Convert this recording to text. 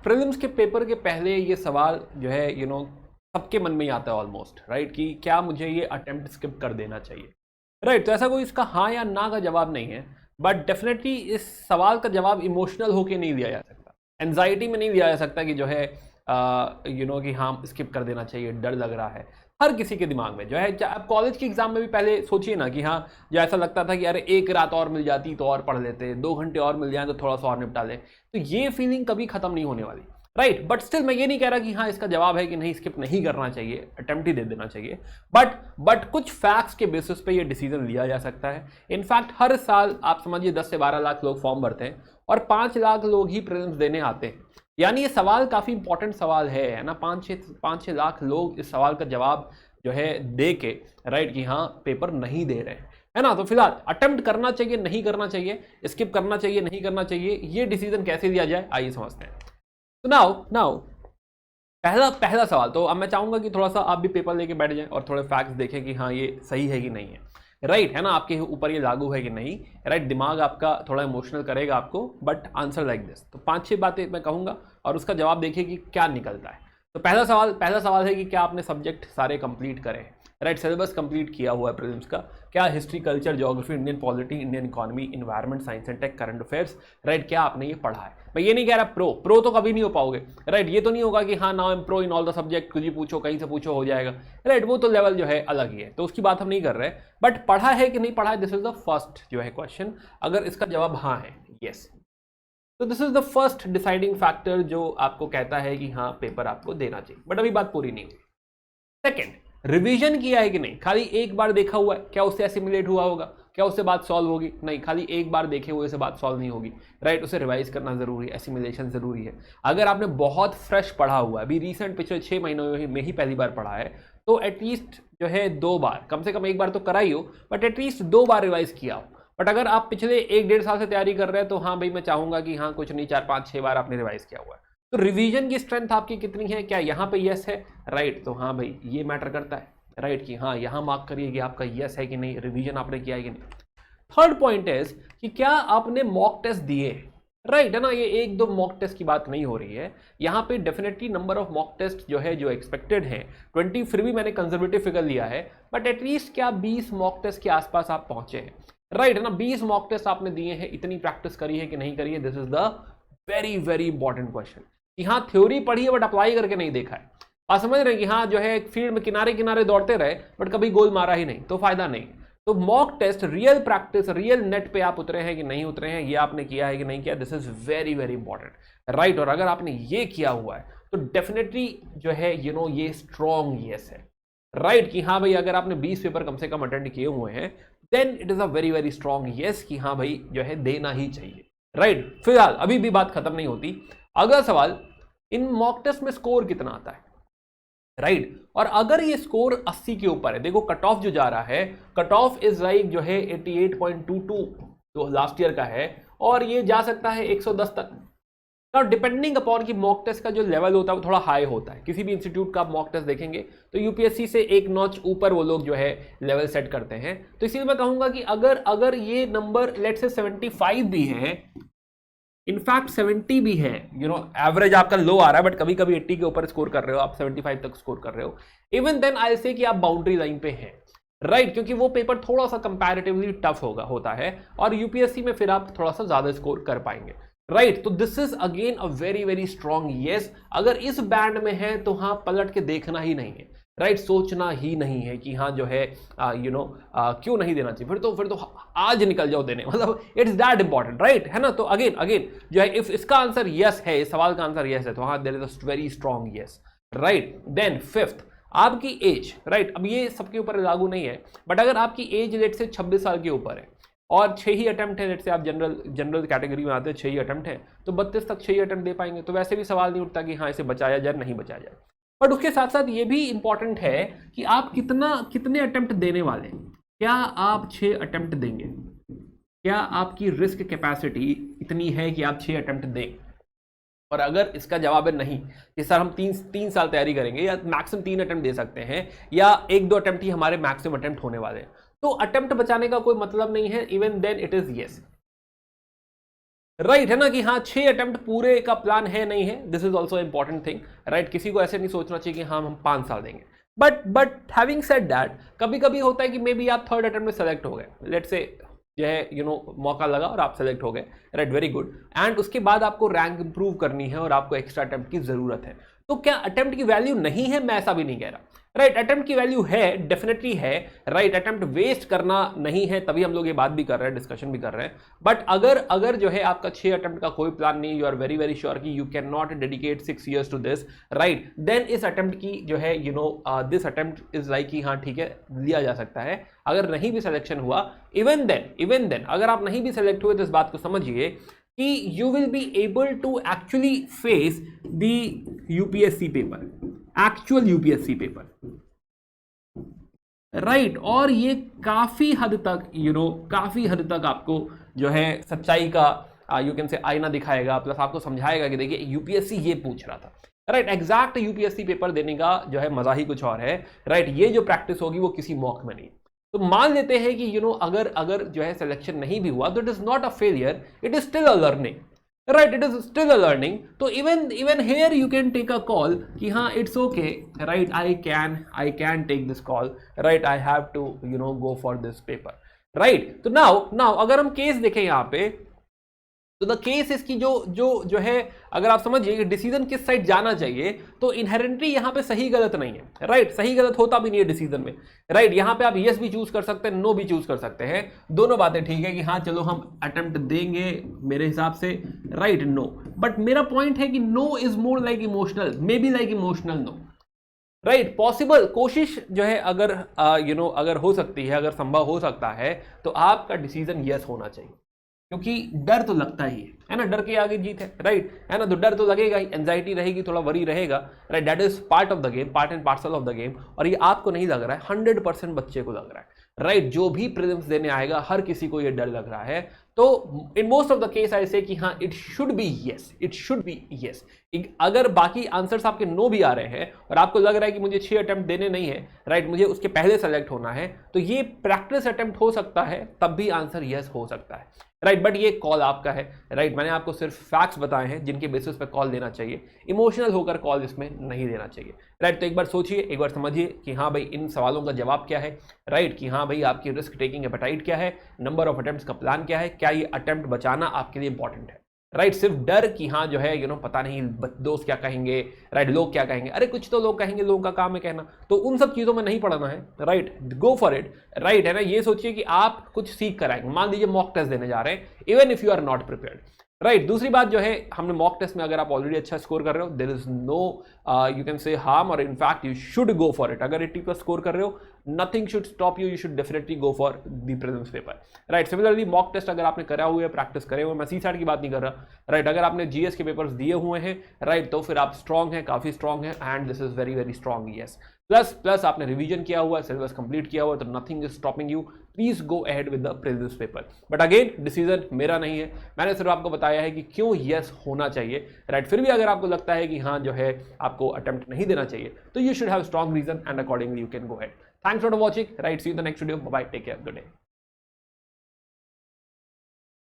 Prelims के paper के पहले ये सवाल जो है सबके मन में ही आता है ऑलमोस्ट, राइट, कि क्या मुझे ये अटेम्प्ट स्किप कर देना चाहिए, राइट। तो ऐसा कोई इसका हाँ या ना का जवाब नहीं है, बट डेफिनेटली इस सवाल का जवाब इमोशनल होके नहीं दिया जा सकता, एंजाइटी में नहीं दिया जा सकता कि जो है कि हाँ स्किप कर देना चाहिए, डर लग रहा है। हर किसी के दिमाग में जो है, आप कॉलेज के एग्जाम में भी पहले सोचिए ना कि हाँ, जो ऐसा लगता था कि अरे एक रात और मिल जाती तो और पढ़ लेते, 2 घंटे और मिल जाए तो थोड़ा सा और निपटा ले, तो ये फीलिंग कभी खत्म नहीं होने वाली, राइट। बट स्टिल मैं ये नहीं कह रहा कि हाँ इसका जवाब है कि नहीं स्किप नहीं करना चाहिए, अटेम्प्ट ही दे देना चाहिए, बट कुछ फैक्ट्स के बेसिस पे ये डिसीजन लिया जा सकता है। इनफैक्ट हर साल आप समझिए 10 से 12 लाख लोग फॉर्म भरते हैं और 5 लाख लोग ही प्रीलिम्स देने आते हैं, यानी ये सवाल काफी इंपॉर्टेंट सवाल है ना। 5-6 लाख लोग इस सवाल का जवाब जो है दे के, राइट, कि हाँ पेपर नहीं दे रहे हैं, है ना। तो फिलहाल अटेम्प्ट करना चाहिए नहीं करना चाहिए, स्किप करना चाहिए नहीं करना चाहिए, ये डिसीजन कैसे लिया जाए आइए समझते हैं। तो नाउ पहला सवाल, तो अब मैं चाहूंगा कि थोड़ा सा आप भी पेपर लेके बैठ जाएं और थोड़े फैक्ट्स देखें कि हाँ ये सही है कि नहीं है, राइट, है ना, आपके ऊपर ये लागू है कि नहीं, राइट। दिमाग आपका थोड़ा इमोशनल करेगा आपको, बट आंसर लाइक दिस। तो 5-6 बातें मैं कहूंगा और उसका जवाब देखिए कि क्या निकलता है। तो पहला सवाल है कि क्या आपने सब्जेक्ट सारे कंप्लीट करे, राइट, सिलेबस कंप्लीट किया हुआ है प्रीलिम्स का, क्या history, culture, geography, Indian polity, Indian economy, environment, science and tech, current affairs, right, क्या आपने ये पढ़ा है। मैं ये नहीं कह रहा प्रो तो कभी नहीं हो पाओगे, राइट, ये तो नहीं होगा कि हाँ now I am pro in all the subject, कुछ भी पूछो कहीं से पूछो हो जाएगा, राइट, वो तो लेवल जो है अलग ही है, तो उसकी बात हम नहीं कर रहे। बट पढ़ा है कि नहीं पढ़ा है, दिस इज द फर्स्ट जो है क्वेश्चन। अगर इसका जवाब हाँ है, यस, तो this is the first deciding factor जो आपको कहता है कि हाँ पेपर आपको देना चाहिए। बट अभी बात पूरी नहीं हुई। सेकेंड, रिवीजन किया है कि नहीं, खाली एक बार देखा हुआ है, क्या उससे एसिमुलेट हुआ होगा, क्या उससे बात सॉल्व होगी, नहीं, खाली एक बार देखे हुए से बात सॉल्व नहीं होगी, राइट, उसे रिवाइज करना जरूरी है, एसिमुलेशन जरूरी है। अगर आपने बहुत फ्रेश पढ़ा हुआ है, अभी रिसेंट पिछले 6 महीनों में ही पहली बार पढ़ा है, तो एटलीस्ट जो है 2 बार, कम से कम एक बार तो करा ही हो, बट एटलीस्ट 2 बार रिवाइज किया हो। बट अगर आप पिछले 1-1.5 साल से तैयारी कर रहे हैं, तो हाँ भाई मैं चाहूंगा कि हाँ कुछ नहीं 4-5-6 बार आपने रिवाइज किया हुआ है। तो रिवीजन की स्ट्रेंथ आपकी कितनी है, क्या यहाँ पे यस है, राइट, तो हाँ भाई ये मैटर करता है, राइट, कि हाँ यहाँ मार्क करिए कि आपका यस है कि नहीं, रिवीजन आपने किया है कि नहीं। थर्ड पॉइंट है कि क्या आपने मॉक टेस्ट दिए, राइट, है ना, ये 1-2 मॉक टेस्ट की बात नहीं हो रही है यहाँ पे, definitely number of mock test जो है जो एक्सपेक्टेड है 20, फिर भी मैंने कंजर्वेटिव फिगर लिया है, बट एटलीस्ट क्या 20 मॉक टेस्ट के आसपास आप पहुंचे हैं, राइट, है ना, 20 मॉक टेस्ट आपने दिए हैं, इतनी प्रैक्टिस करी है कि नहीं करी है, this is the very very important question. कि हाँ थ्योरी पढ़ी है बट अप्लाई करके नहीं देखा है, आप समझ रहे हैं कि हाँ जो है फील्ड में किनारे किनारे दौड़ते रहे बट कभी गोल मारा ही नहीं, तो फायदा नहीं। तो mock test, real practice, real net पे आप उतरे हैं कि नहीं उतरे हैं, ये आपने किया है कि नहीं किया, this is very very important, right. और अगर आपने ये किया हुआ है तो डेफिनेटली जो है ये स्ट्रॉन्ग यस है, राइट, कि हाँ भाई अगर आपने 20 पेपर कम से कम अटेंड किए हुए हैं, then it is a very very strong yes कि हाँ भाई जो है देना ही चाहिए, राइट। फिलहाल अभी भी बात खत्म नहीं होती। अगला सवाल, इन मॉक टेस्ट में स्कोर कितना आता है, राइट, और अगर ये स्कोर 80 के ऊपर है, देखो कट ऑफ जो जा रहा है, कट ऑफ इज लाइक जो है 88.22 तो लास्ट ईयर का है, और ये जा सकता है 110 तक। नाउ डिपेंडिंग अपॉन की मॉक टेस्ट का जो लेवल होता है वो थोड़ा हाई होता है, किसी भी इंस्टीट्यूट का आप मॉक टेस्ट देखेंगे तो यूपीएससी से एक नॉच ऊपर वो लोग जो है लेवल सेट करते हैं। तो इसीलिए मैं कहूंगा कि अगर ये नंबर लेट से 75 भी है, इनफैक्ट 70 भी है, एवरेज आपका लो आ रहा है बट कभी कभी 80 के ऊपर स्कोर कर रहे हो, आप 75 तक स्कोर कर रहे हो, इवन देन आई से कि आप बाउंड्री लाइन पे हैं, राइट, क्योंकि वो पेपर थोड़ा सा कंपैरेटिवली टफ होता है और यूपीएससी में फिर आप थोड़ा सा ज्यादा स्कोर कर पाएंगे, राइट। तो this is again a very very strong yes. अगर इस बैंड में है तो हाँ पलट के देखना ही नहीं है, राइट, सोचना ही नहीं है कि हाँ जो है क्यों नहीं देना चाहिए, फिर तो आज निकल जाओ देने, मतलब इट्स दैट इंपॉर्टेंट, राइट, है ना। तो अगेन जो है इफ इसका आंसर यस है, इस सवाल का आंसर यस है, तो हाँ there is a very strong yes, right. Then fifth, आपकी एज, राइट, अब ये सबके ऊपर लागू नहीं है, बट अगर आपकी एज लेट से 26 साल के ऊपर है और 6 ही अटेम्प्ट है, लेट से आप जनरल कैटेगरी में आते हैं, 6 ही अटेम्प्ट है, तो 32 तक 6 ही अटेम्प्ट दे पाएंगे, तो वैसे भी सवाल नहीं उठता कि हाँ इसे बचाया जाए नहीं बचाया जाए। बट उसके साथ साथ ये भी इंपॉर्टेंट है कि आप कितने अटेम्प्ट देने वाले हैं, क्या आप 6 अटेम्प्ट देंगे, क्या आपकी रिस्क कैपेसिटी इतनी है कि आप 6 अटेम्प्ट दें। और अगर इसका जवाब है नहीं कि सर हम 3 साल तैयारी करेंगे या मैक्सिमम 3 अटेम्प्ट दे सकते हैं या 1-2 अटेम्प्ट ही हमारे मैक्सिमम अटेम्प्ट होने वाले हैं, तो अटेम्प्ट बचाने का कोई मतलब नहीं है, even then it is yes, right है ना कि हाँ 6 अटेम्प्ट पूरे का प्लान है नहीं है, this is also important thing, right. किसी को ऐसे नहीं सोचना चाहिए कि हाँ हम 5 साल देंगे, बट हैविंग सेड दैट, कभी कभी होता है कि मे बी आप थर्ड अटेम्प्ट में सेलेक्ट हो गए, लेट से जो है मौका लगा और आप सेलेक्ट हो गए, राइट, वेरी गुड, एंड उसके बाद आपको रैंक इंप्रूव करनी है और आपको एक्स्ट्रा अटेम्प्ट की जरूरत है। तो क्या अटेम्प्ट की वैल्यू नहीं है? मैं ऐसा भी नहीं कह रहा, राइट, अटेम्प्ट की वैल्यू है, डेफिनेटली है, राइट, अटेम्प्ट वेस्ट करना नहीं है, तभी हम लोग ये बात भी कर रहे हैं, डिस्कशन भी कर रहे हैं। बट अगर जो है आपका 6 अटेम्प्ट का कोई प्लान नहीं, you are very very sure कि you can not dedicate 6 years to this, right, then इस अटेम्प्ट की जो है दिस अटेम्प्ट इज लाइक कि हाँ ठीक है लिया जा सकता है। अगर नहीं भी सिलेक्शन हुआ, इवन देन अगर आप नहीं भी सेलेक्ट हुए तो इस बात को समझिए कि you will be able to actually face the UPSC paper, actual UPSC paper, right, और ये काफी हद तक काफी हद तक आपको जो है सच्चाई का यू कैन से आईना दिखाएगा, प्लस आपको समझाएगा कि देखिए यूपीएससी ये पूछ रहा था, राइट, एग्जैक्ट यूपीएससी पेपर देने का जो है मजा ही कुछ और है, राइट। ये जो प्रैक्टिस होगी वो किसी मॉक में नहीं। तो मान लेते हैं कि अगर जो है सिलेक्शन नहीं भी हुआ तो it is not a failure, it is still a learning, right, it is still a learning. तो even here you can take a call कि हाँ it's okay, right, I can take this call, right, I have to go for this paper, right. तो now अगर हम case देखें यहाँ पे, तो द केस इसकी जो है, अगर आप समझिए कि डिसीजन किस साइड जाना चाहिए, तो इनहेरेंटली यहाँ पे सही गलत नहीं है, राइट, सही गलत होता भी नहीं है डिसीजन में, राइट। यहाँ पे आप यस भी चूज कर सकते हैं, नो भी चूज कर सकते हैं, दोनों बातें ठीक है कि हाँ चलो हम अटेम्प्ट देंगे मेरे हिसाब से, राइट, नो। बट मेरा पॉइंट है कि no is more like emotional, maybe like emotional no, right, possible, कोशिश जो है अगर अगर हो सकती है, अगर संभव हो सकता है, तो आपका डिसीजन यस होना चाहिए, क्योंकि डर तो लगता ही है ना, डर के आगे जीत है, राइट, है ना, तो डर तो लगेगा ही, एंजाइटी रहेगी, थोड़ा वरी रहेगा, right, that is part of the game, part and parcel of the game. और ये आपको नहीं लग रहा है, 100% बच्चे को लग रहा है, राइट, जो भी प्रीलिम्स देने आएगा हर किसी को ये डर लग रहा है। तो in most of the case I से कि हाँ it should be yes, it should be yes. अगर बाकी आंसर्स आपके नो भी आ रहे हैं और आपको लग रहा है कि मुझे 6 अटेम्प्ट देने नहीं है, राइट, मुझे उसके पहले सेलेक्ट होना है, तो ये प्रैक्टिस अटेम्प्ट हो सकता है, तब भी आंसर यस हो सकता है, राइट, बट ये कॉल आपका है, राइट। मैंने आपको सिर्फ फैक्ट्स बताए हैं जिनके बेसिस पे कॉल देना चाहिए, इमोशनल होकर कॉल इसमें नहीं देना चाहिए, राइट। तो एक बार सोचिए, एक बार समझिए कि हाँ भाई इन सवालों का जवाब क्या है, राइट, कि हाँ भाई आपकी रिस्क टेकिंग एपेटाइट क्या है, नंबर ऑफ अटेम्प्ट्स का प्लान क्या है, क्या ये अटेम्प्ट बचाना आपके लिए इंपॉर्टेंट है, राइट। सिर्फ डर कि हाँ जो है पता नहीं दोस्त क्या कहेंगे, राइट, लोग क्या कहेंगे, अरे कुछ तो लोग कहेंगे, लोगों का काम है कहना, तो उन सब चीज़ों में नहीं पढ़ना है, right, go for it, right, है ना। ये सोचिए कि आप कुछ सीख कर आएंगे, मान लीजिए मॉक टेस्ट देने जा रहे हैं, even if you are not prepared, right. दूसरी बात जो है, हमने मॉक टेस्ट में अगर आप ऑलरेडी अच्छा स्कोर कर रहे हो, there is no you can say harm, और in fact you should go for it. अगर 80+ स्कोर कर रहे हो, nothing should stop you, you should definitely go for the prelims paper, right. Similarly mock test अगर आपने करा हुआ है, प्रैक्टिस करे हुए, मैं सीसैट की बात नहीं कर रहा, राइट, अगर आपने जीएस के पेपर्स दिए हुए हैं, राइट, तो फिर आप स्ट्रॉन्ग हैं, काफी स्ट्रॉन्ग है, and this is very very strong, yes. Plus आपने रिवीजन किया हुआ है, सिलेबस कंप्लीट किया हुआ है, तो nothing is stopping you, please go ahead with the prelims paper. But again decision मेरा नहीं है, मैंने सिर्फ आपको बताया है कि क्यों यस होना चाहिए, राइट। फिर भी अगर आपको लगता है कि हाँ जो है आपको अटेम्प्ट नहीं देना चाहिए, तो you should have strong reason and accordingly you can go ahead. Thanks for watching, right, see you in the next video, bye, take care, good day.